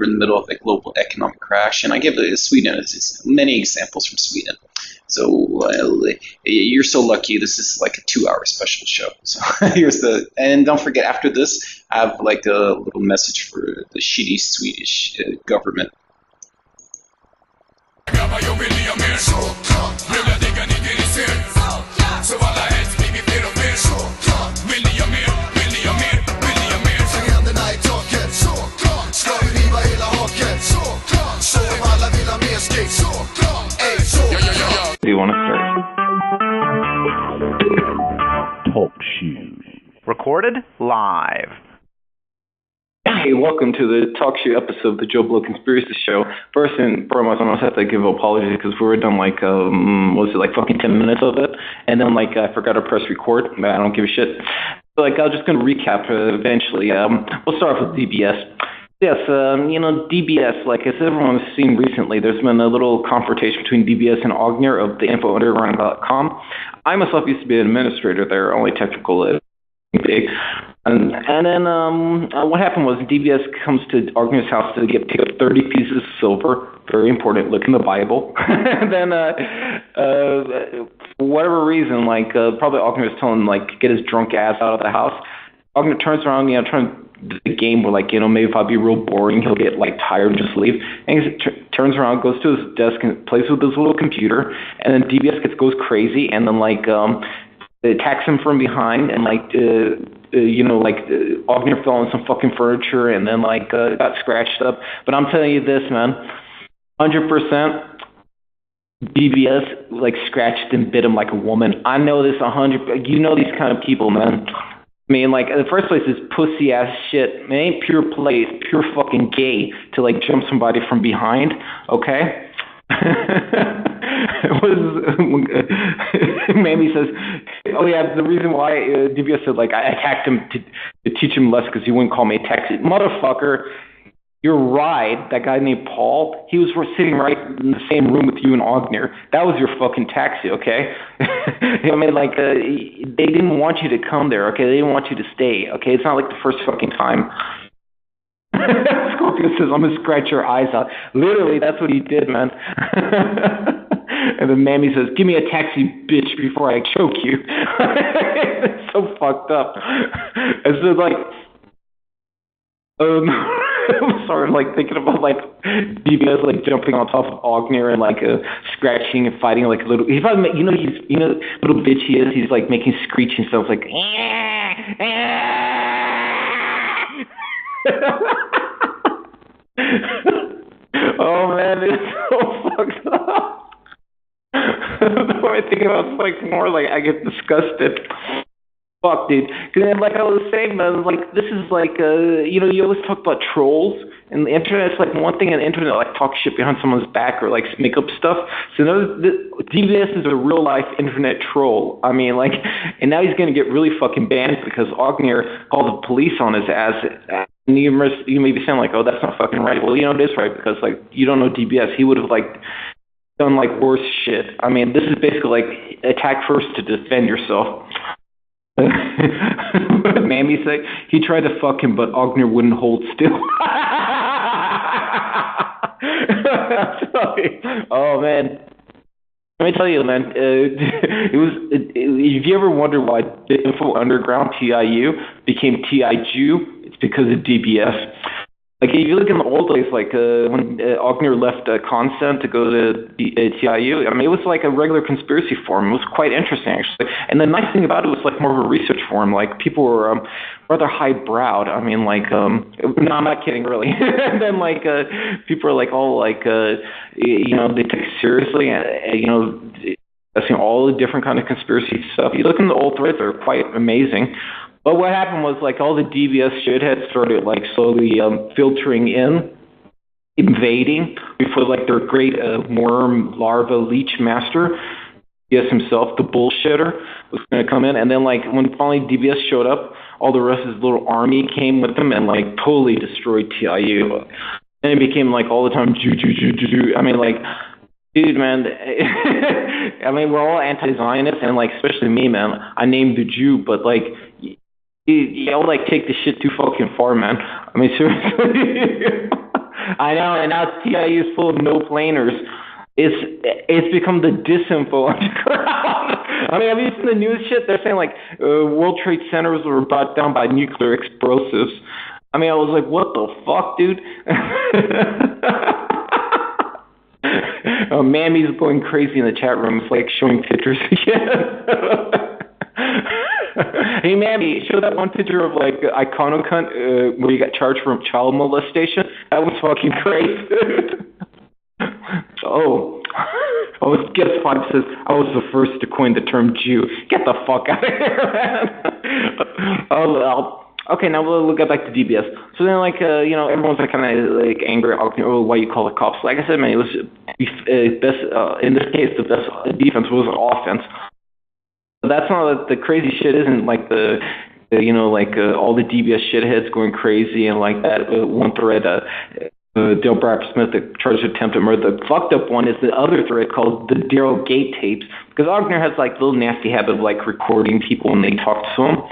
in the middle of a global economic crash, and I give Sweden as many examples from Sweden. So you're so lucky. This is like a 2-hour special show. So and don't forget, after this, I have like a little message for the shitty Swedish government. Do you want to start? Talk shoes. Recorded live. Hey, welcome to the Talk Shoe episode of the JEWbernment Conspiracy Show. First and foremost, I must have to give apologies because we were done like, fucking 10 minutes of it. And then I forgot to press record. I don't give a shit. So I'm just going to recap eventually. We'll start off with DBS. Yes, DBS, as everyone's seen recently, there's been a little confrontation between DBS and Ogner of the infounderground.com. I myself used to be an administrator there, only technical. And then what happened was DBS comes to Ogner's house to pick up 30 pieces of silver, very important, look in the Bible. And then for whatever reason, probably Ogner was telling him, get his drunk ass out of the house. Ogner turns around, trying to the game where maybe if I'll be real boring, he'll get tired and just leave. And he turns around, goes to his desk and plays with his little computer, and then DBS goes crazy and then attacks him from behind and Ogner fell on some fucking furniture and then got scratched up. But I'm telling you this, man, 100% DBS scratched and bit him like a woman. I know this 100. You know these kind of people, man. I mean, in the first place, this pussy ass shit. It ain't pure play. It's pure fucking gay to jump somebody from behind. Okay. Mamie says, "Oh yeah, the reason why DBS said I attacked him to teach him less because he wouldn't call me a taxi, motherfucker." Your ride, that guy named Paul, he was sitting right in the same room with you and Ogner. That was your fucking taxi, okay? I mean, they didn't want you to come there, okay? They didn't want you to stay, okay? It's not like the first fucking time. Scorpio says, "I'm gonna scratch your eyes out." Literally, that's what he did, man. And then Mammy says, "Give me a taxi, bitch, before I choke you." It's so fucked up. And so, I'm sorry, I'm thinking about DBS jumping on top of Ogner and scratching and fighting little. He's little bitch he is. He's making screeching sounds Oh man, it's so fucked up. The more I think about it, more I get disgusted. Fuck, dude. Because I was saying, man, this is you always talk about trolls, and the internet's one thing, and the internet talk shit behind someone's back or make up stuff. So DBS is a real life internet troll. I mean, and now he's gonna get really fucking banned because Ogner called the police on his ass. And you may be saying "Oh, that's not fucking right." Well, it is right because you don't know DBS. He would have done worse shit. I mean, this is basically attack first to defend yourself. Mammy said he tried to fuck him, but Ogner wouldn't hold still. Oh man, let me tell you, man. If you ever wonder why the Info Underground TIU became TIJEW, it's because of DBS. If you look in the old days, when Ogner left Consent to go to TIU, I mean, it was a regular conspiracy forum. It was quite interesting, actually. And the nice thing about it was more of a research forum. People were rather high-browed. I mean, no, I'm not kidding, really. And then, people are all they take it seriously, and all the different kind of conspiracy stuff. You look in the old threads; they're quite amazing. But what happened was, all the DBS shitheads started, slowly filtering in, invading, before, their great worm larva leech master, DBS himself, the bullshitter, was going to come in. And then, when finally DBS showed up, all the rest of his little army came with him and, totally destroyed TIU. And it became, all the time, Jew. I mean, dude, man, I mean, we're all anti-Zionist, and, especially me, man. I named the Jew, but, y'all take the shit too fucking far, man. I mean, seriously. I know, and now TIU is full of no-planers. It's become the disinfo underground. I mean, have you seen the news shit? They're saying, like, World Trade Centers were brought down by nuclear explosives. I mean, I was like, what the fuck, dude? Mammy's going crazy in the chat room. It's like showing pictures again. Hey, Mammy, show that one picture of, like, Iconocunt where you got charged for child molestation. That was fucking great, dude. Oh, guess 5 says, I was the first to coin the term Jew. Get the fuck out of here, man. Oh, well. Okay, now we'll get back to DBS. So then, like, everyone's like kind of like angry at why you call it cops. Like I said, man, it was best in this case, the best defense was offense. But that's not the crazy shit. Isn't like all the DBS shitheads going crazy and like that one thread. Dale Bradford Smith charged with attempted murder. The fucked up one is the other thread called the Daryl Gate tapes, because Ogner has like a little nasty habit of like recording people when they talk to him.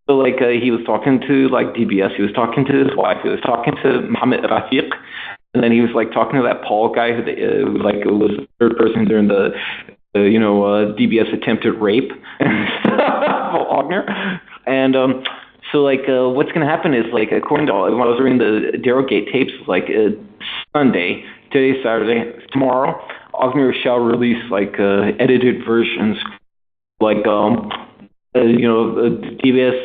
So like he was talking to like DBS, he was talking to his wife, he was talking to Mohammed Rafiq, and then he was like talking to that Paul guy who like was the third person during the DBS attempted rape and stuff, Ogner. And so like what's gonna happen is like according to when I was reading the Daryl Gate tapes, like Sunday, today's Saturday, tomorrow, Ogner shall release like edited versions, like DBS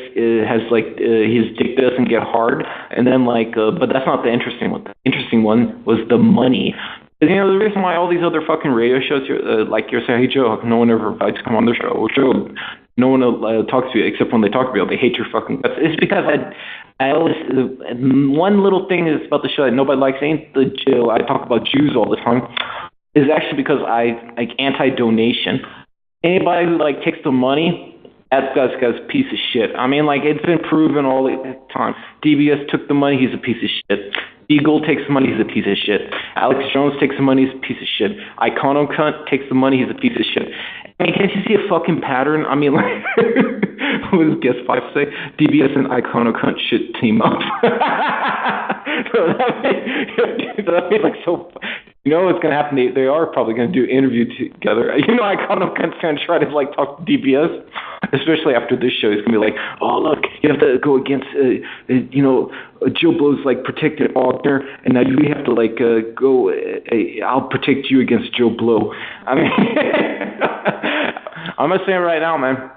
has like his dick doesn't get hard, and then like, but that's not the interesting one. The interesting one was the money. The reason why all these other fucking radio shows, like you're saying, hey Joe, no one ever invites to come on their show. Or Joe, no one talks to you except when they talk to you. They hate your fucking guts. It's because I always one little thing is about the show that nobody likes. Ain't the Joe? I talk about Jews all the time. Is actually because I like anti-donation. Anybody who like takes the money. That guy's a piece of shit. I mean, like, it's been proven all the time. DBS took the money, he's a piece of shit. Deagle takes the money, he's a piece of shit. Alex Jones takes the money, he's a piece of shit. Iconocunt takes the money, he's a piece of shit. I mean, can't you see a fucking pattern? I mean, like, what does Guest 5 say? DBS and Iconocunt should team up. That means like so... You know what's going to happen? They are probably going to do an interview together. Iconocunt's going to try to like talk to DBS, especially after this show. He's going to be like, oh, look, you have to go against, Joe Blow's like protected Ogner, and now you have to like go, I'll protect you against Joe Blow. I mean, I'm going to say it right now, man.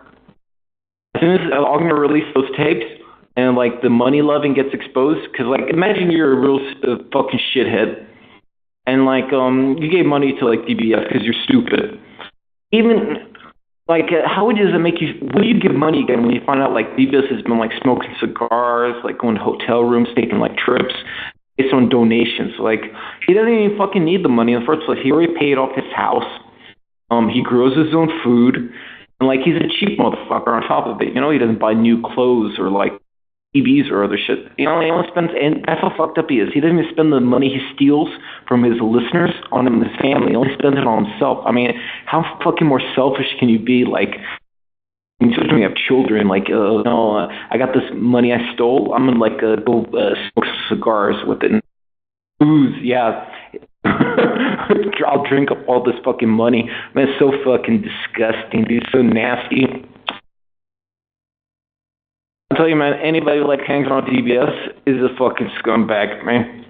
As soon as Ogner released those tapes, and like the money loving gets exposed, because like imagine you're a real fucking shithead. And like you gave money to like DBS because you're stupid. Even like how does it make you? Will you give money again when you find out like DBS has been like smoking cigars, like going to hotel rooms, taking like trips based on donations? Like he doesn't even fucking need the money in the first place. He already paid off his house. He grows his own food, and like he's a cheap motherfucker on top of it. He doesn't buy new clothes or like TVs or other shit. He only spends, and that's how fucked up he is. He doesn't even spend the money he steals from his listeners on him and his family. He only spends it on himself. I mean, how fucking more selfish can you be? Like, especially when you have children, like, no, I got this money I stole. I'm gonna like go smoke cigars with it. And booze, yeah. I'll drink up all this fucking money. Man, it's so fucking disgusting. Dude, it's so nasty. I'll tell you, man, anybody who like hangs around DBS is a fucking scumbag, man.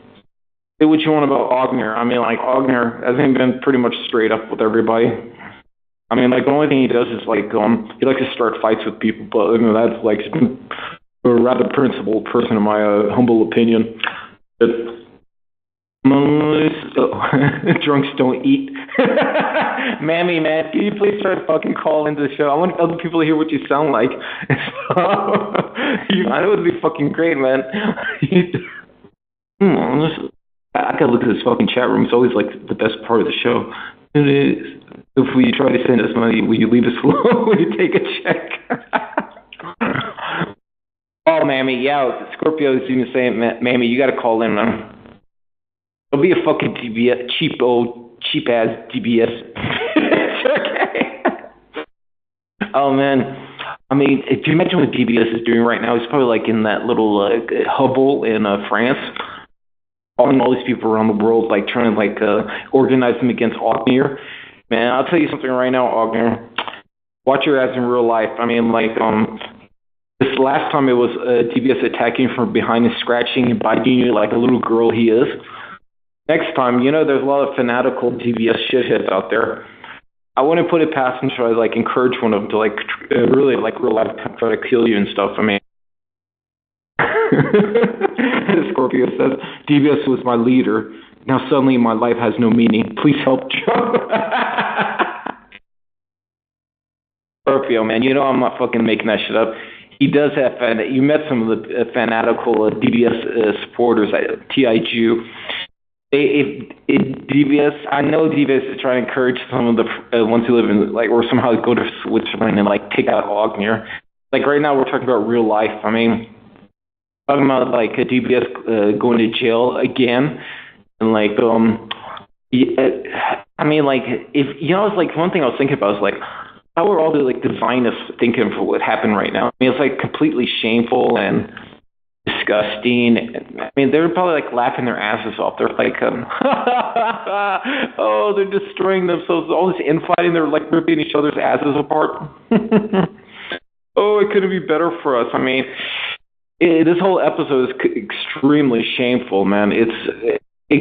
Say what you want about Ogner. I mean, like, Ogner hasn't been pretty much straight up with everybody. I mean, like, the only thing he does is, like, he likes to start fights with people, but, that's, like, he's been a rather principled person, in my humble opinion. But, drunks don't eat. Mammy, man, can you please try to fucking call into the show? I want other people to hear what you sound like. I know it would be fucking great, man. I gotta look at this fucking chat room. It's always like the best part of the show. If we try to send us money, will you leave us alone? Will you take a check? Oh, Mammy, yeah, Scorpio is even saying, Mammy, you gotta call in, man. It'll be a fucking DBS, cheap-ass DBS. Okay. Oh, man. I mean, if you imagine what DBS is doing right now, he's probably like in that little hovel in France. following all these people around the world, like trying to like organize them against Ognier. Man, I'll tell you something right now, Ognier. Watch your ass in real life. I mean, like this last time it was DBS attacking from behind and scratching and biting you like a little girl he is. Next time, there's a lot of fanatical DBS shitheads out there. I wouldn't put it past him to try to like encourage one of them to like really like real life try to kill you and stuff. I mean, Scorpio says DBS was my leader. Now suddenly my life has no meaning. Please help Joe. Scorpio, man, I'm not fucking making that shit up. He does have you met some of the fanatical DBS supporters at TIG. DBS, I know DBS is trying to encourage some of the ones who live in, like, or somehow go to Switzerland and, like, take out Ognier. Like, right now we're talking about real life. I mean, talking about, like, a DBS going to jail again. And, like, I mean, like, if, it's like, one thing I was thinking about is, like, how are all the, like, the Zionists thinking for what happened right now? I mean, it's, like, completely shameful and disgusting. I mean, they're probably like laughing their asses off. They're like, oh, they're destroying themselves. All this infighting, they're like ripping each other's asses apart. Oh, it couldn't be better for us. I mean, this whole episode is extremely shameful, man. It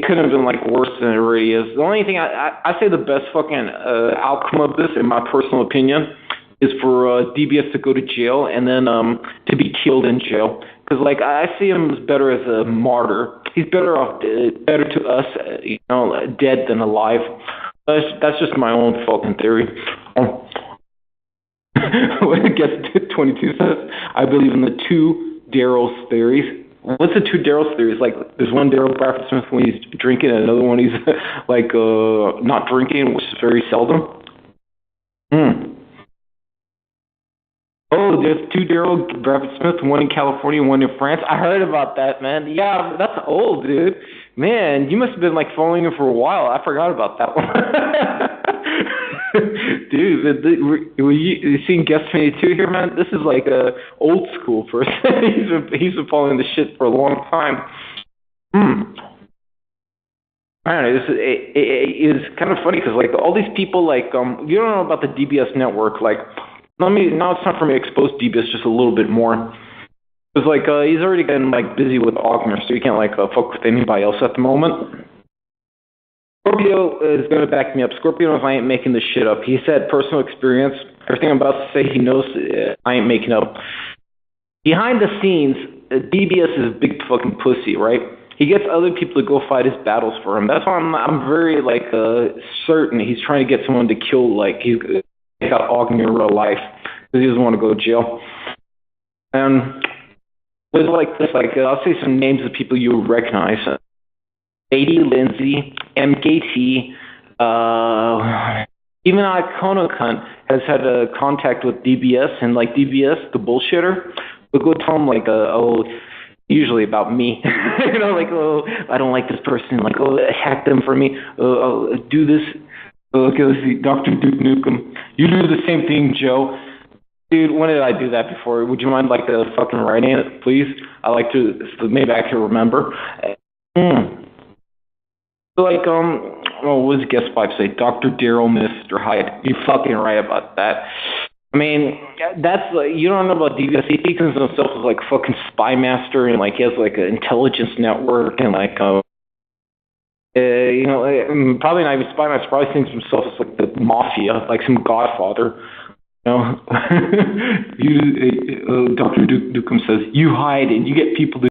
couldn't have been like worse than it already is. The only thing I say the best fucking outcome of this, in my personal opinion, is for DBS to go to jail and then to be killed in jail. Because, like, I see him as better as a martyr. He's better to us, dead than alive. That's just my own fucking theory. What Guess 22 says, I believe in the two Daryl's theories. What's the two Daryl's theories? Like, there's one Daryl Bradford Smith when he's drinking, and another one he's, like, not drinking, which is very seldom. Oh, there's two Daryl Bradford Smith, one in California, one in France. I heard about that, man. Yeah, that's old, dude. Man, you must have been, like, following him for a while. I forgot about that one. Dude, were you seeing Guest 22 here, man? This is, like, old school person. He's been following the shit for a long time. I don't know, it's kind of funny because, like, all these people, like, you don't know about the DBS network, like, now it's time for me to expose DBS just a little bit more. Because, like, he's already getting, like, busy with Ognier, so he can't, like, fuck with anybody else at the moment. Scorpio is going to back me up. Scorpio knows I ain't making this shit up. He said personal experience. Everything I'm about to say, he knows I ain't making up. Behind the scenes, DBS is a big fucking pussy, right? He gets other people to go fight his battles for him. That's why I'm very, like, certain he's trying to get someone to kill, like, he's got Ognier in real life because he doesn't want to go to jail. And with like this, like I'll say some names of people you would recognize: Lady Lindsay, MKT, even Iconocunt has had a contact with DBS, and like DBS, the bullshitter, will go tell him like, usually about me, like, oh, I don't like this person, like, oh, hack them for me, do this. Okay, let's see, Dr. Duke Nukem. You do the same thing, Joe. Dude, when did I do that before? Would you mind, like, fucking writing it, please? I like to, maybe I can remember. So, like, what does Guest 5 say? Dr. Daryl, Mr. Hyde. You're fucking right about that. I mean, that's, like, you don't know about DBS. He thinks of himself as, like, fucking spy master, and, like, he has, like, an intelligence network, and, like, probably not even spy master, probably thinks of himself as, like, the mafia, like some godfather. Dr. Dukem says, you hide and you get people to